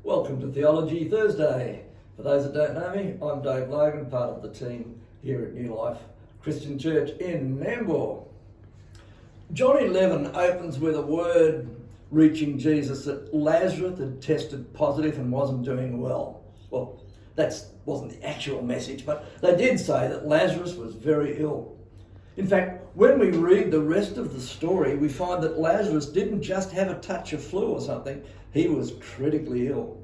Welcome to Theology Thursday. For those that don't know me, I'm Dave Logan, part of the team here at New Life Christian Church in Nambour. John 11 opens with a word reaching Jesus that Lazarus had tested positive and wasn't doing well. Well, that wasn't the actual message, but they did say that Lazarus was very ill. In fact, when we read the rest of the story, we find that Lazarus didn't just have a touch of flu or something, he was critically ill.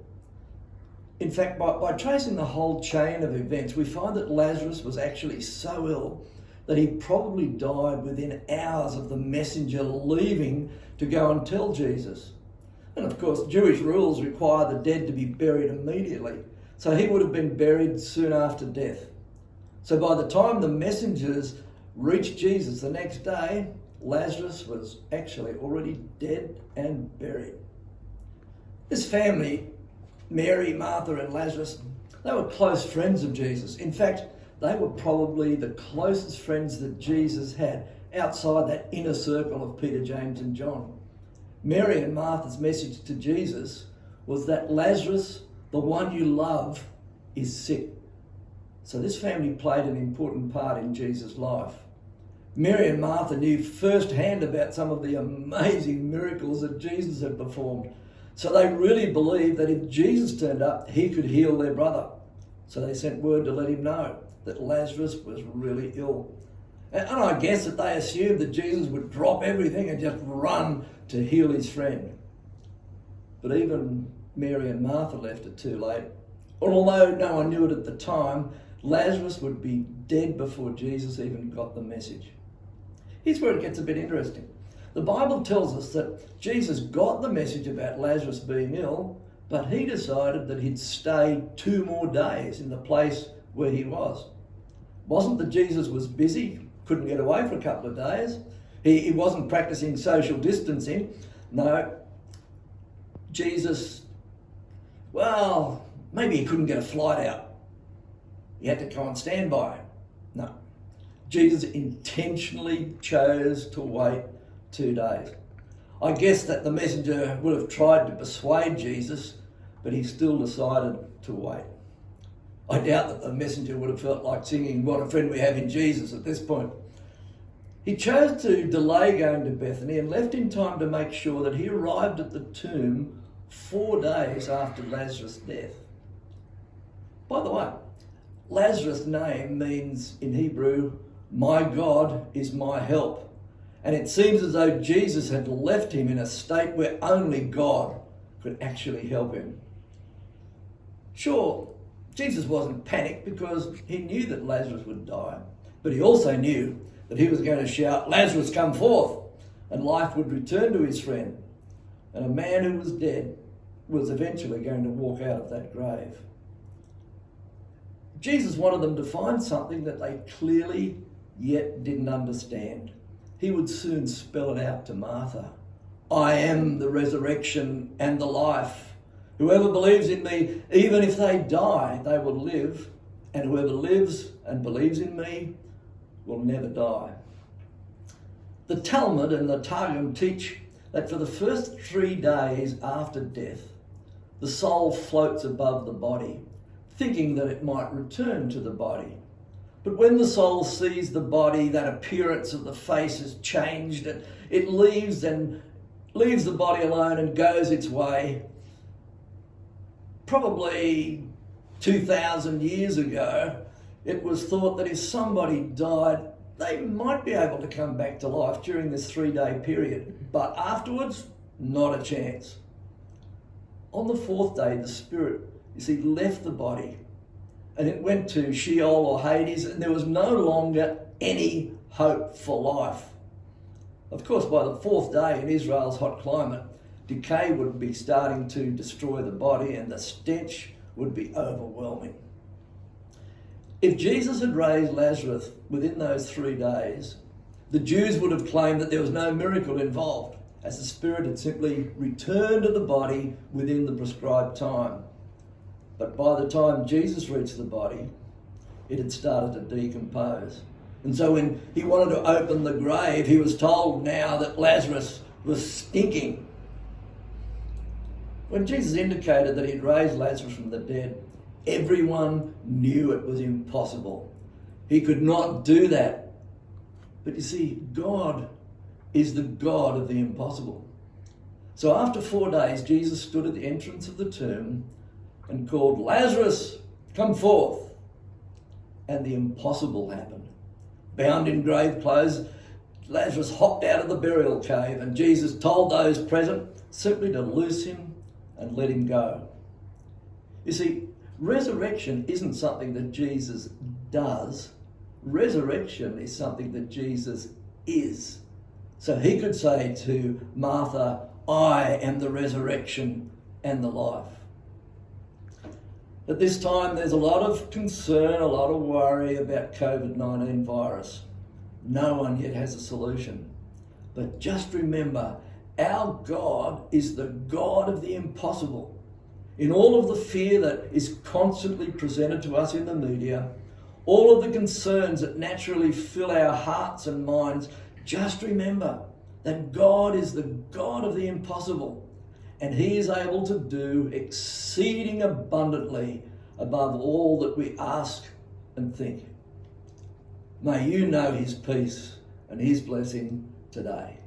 In fact, by tracing the whole chain of events, we find that Lazarus was actually so ill that he probably died within hours of the messenger leaving to go and tell Jesus. And of course, Jewish rules require the dead to be buried immediately, so he would have been buried soon after death. So by the time the messengers reached Jesus the next day, Lazarus was actually already dead and buried. This family, Mary, Martha and Lazarus, they were close friends of Jesus. In fact, they were probably the closest friends that Jesus had outside that inner circle of Peter, James and John. Mary and Martha's message to Jesus was that Lazarus, the one you love, is sick. So this family played an important part in Jesus' life. Mary and Martha knew firsthand about some of the amazing miracles that Jesus had performed. So they really believed that if Jesus turned up, he could heal their brother. So they sent word to let him know that Lazarus was really ill. And I guess that they assumed that Jesus would drop everything and just run to heal his friend. But even Mary and Martha left it too late. Although no one knew it at the time, Lazarus would be dead before Jesus even got the message. Here's where it gets a bit interesting. The Bible tells us that Jesus got the message about Lazarus being ill, but he decided that he'd stay 2 more days in the place where he was. It wasn't that Jesus was busy, couldn't get away for a couple of days. He wasn't practicing social distancing. No, Jesus, well, maybe he couldn't get a flight out. He had to go on standby. No. Jesus intentionally chose to wait 2 days. I guess that the messenger would have tried to persuade Jesus, but he still decided to wait. I doubt that the messenger would have felt like singing "What a Friend We Have in Jesus" at this point. He chose to delay going to Bethany and left in time to make sure that he arrived at the tomb 4 days after Lazarus' death. By the way, Lazarus' name means in Hebrew, "My God is my help." And it seems as though Jesus had left him in a state where only God could actually help him. Sure, Jesus wasn't panicked because he knew that Lazarus would die, but he also knew that he was going to shout, "Lazarus, come forth," and life would return to his friend. And a man who was dead was eventually going to walk out of that grave. Jesus wanted them to find something that they clearly yet didn't understand. He would soon spell it out to Martha. "I am the resurrection and the life. Whoever believes in me, even if they die, they will live. And whoever lives and believes in me will never die." The Talmud and the Targum teach that for the first 3 days after death, the soul floats above the body, thinking that it might return to the body. But when the soul sees the body, that appearance of the face has changed, and it leaves the body alone and goes its way. Probably 2,000 years ago, it was thought that if somebody died, they might be able to come back to life during this 3-day period. But afterwards, not a chance. On the 4th day, the spirit, left the body, and it went to Sheol or Hades, and there was no longer any hope for life. Of course, by the 4th day in Israel's hot climate, decay would be starting to destroy the body and the stench would be overwhelming. If Jesus had raised Lazarus within those 3 days, the Jews would have claimed that there was no miracle involved, as the spirit had simply returned to the body within the prescribed time. But by the time Jesus reached the body, it had started to decompose. And so when he wanted to open the grave, he was told now that Lazarus was stinking. When Jesus indicated that he'd raised Lazarus from the dead, everyone knew it was impossible. He could not do that. But you see, God is the God of the impossible. So after 4 days, Jesus stood at the entrance of the tomb and called, "Lazarus, come forth." And the impossible happened. Bound in grave clothes, Lazarus hopped out of the burial cave, and Jesus told those present simply to loose him and let him go. You see, resurrection isn't something that Jesus does. Resurrection is something that Jesus is. So he could say to Martha, "I am the resurrection and the life." At this time, there's a lot of concern, a lot of worry about COVID-19 virus. No one yet has a solution. But just remember, our God is the God of the impossible. In all of the fear that is constantly presented to us in the media, all of the concerns that naturally fill our hearts and minds, just remember that God is the God of the impossible, and he is able to do exceeding abundantly above all that we ask and think. May you know his peace and his blessing today.